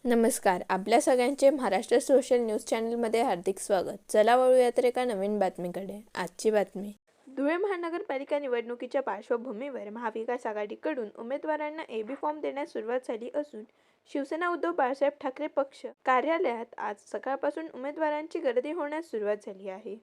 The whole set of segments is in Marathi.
नमस्कार. आपल्या सगळ्यांचे महाराष्ट्र सोशल न्यूज चॅनलमध्ये हार्दिक स्वागत. चला वळूया तर एका नवीन बातमीकडे. आजची बातमी. धुळे महानगरपालिका निवडणुकीच्या पार्श्वभूमीवर महाविकास आघाडीकडून उमेदवारांना एबी फॉर्म देण्यास सुरुवात झाली असून शिवसेना उद्धव बाळासाहेब ठाकरे पक्ष कार्यालयात आज सकाळपासून उमेदवारांची गर्दी होण्यास सुरुवात झाली आहे.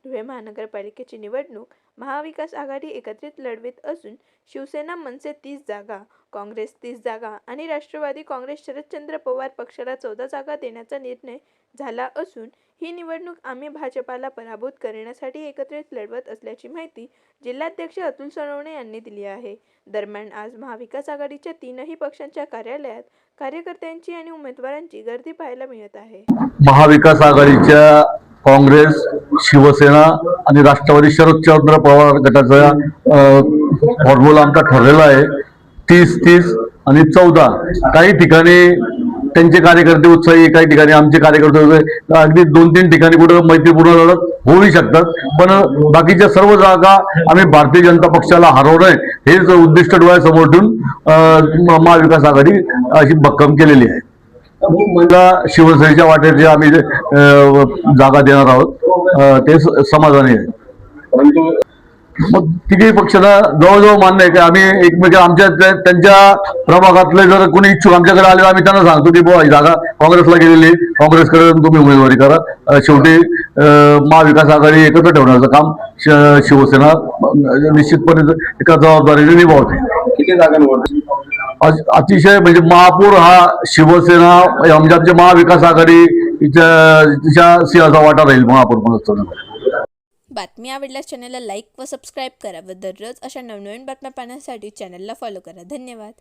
धुळे महानगरपालिकेची निवडणूक महाविकास आघाडी एकत्रित लढवित असून शिवसेना मनसे 30 जागा, काँग्रेस 30 जागा आणि राष्ट्रवादी काँग्रेस शरदचंद्र पवार पक्षाला 14 जागा देण्याचा निर्णय झाला असून ही निवडणूक आम्ही भाजपाला पराभूत करण्यासाठी एकत्रित लढवत असल्याची माहिती जिल्हाध्यक्ष अतुल सोनवणे यांनी दिली आहे. दरम्यान आज महाविकास आघाडीच्या तीनही पक्षांच्या कार्यालयात कार्यकर्त्यांची आणि उमेदवारांची गर्दी पाहायला मिळत आहे. महाविकास आघाडीच्या काँग्रेस, शिवसेना आणि राष्ट्रवादी शरदचंद्र पवार गटाचा फॉर्म्युला आमचा ठरलेला आहे. 30-30 आणि 14. काही ठिकाणी त्यांचे कार्यकर्ते उत्साही, काही ठिकाणी आमचे कार्यकर्ते अगदी 2-3 ठिकाणी कुठं मैत्रीपूर्ण लढत होऊ शकतात, पण बाकीच्या सर्व जागा आम्ही भारतीय जनता पक्षाला हरवणं हेच उद्दिष्ट डोळ्यासमोर ठेवून महाविकास आघाडी अशी भक्कम केलेली आहे. मला शिवसेनेच्या वाटेचे आम्ही जागा देणार आहोत, ते समाधानी आहे. परंतु मग तिघही पक्षाला जवळजवळ मान्य आहे की आम्ही एकमेक आमच्या त्यांच्या प्रभागातले जर कोणी इच्छुक आमच्याकडे आले आम्ही त्यांना सांगतो की बुवा ही जागा काँग्रेसला गेलेली, काँग्रेसकडे तुम्ही उमेदवारी करा. शेवटी महाविकास आघाडी एकत्र ठेवण्याचं काम शिवसेना निश्चितपणे एका जबाबदारीने निभावते. किती जागा निवडते? अतिशय म्हणजे महापौर हा शिवसेना म्हणजे आमच्या महाविकास आघाडीच्या सिंहाचा वाटा राहील महापौर म्हणून. बातमी आवडल्यास चॅनलला लाईक व सबस्क्राईब करा व दररोज अशा नवनवीन बातम्या पाहण्यासाठी चॅनलला फॉलो करा. धन्यवाद.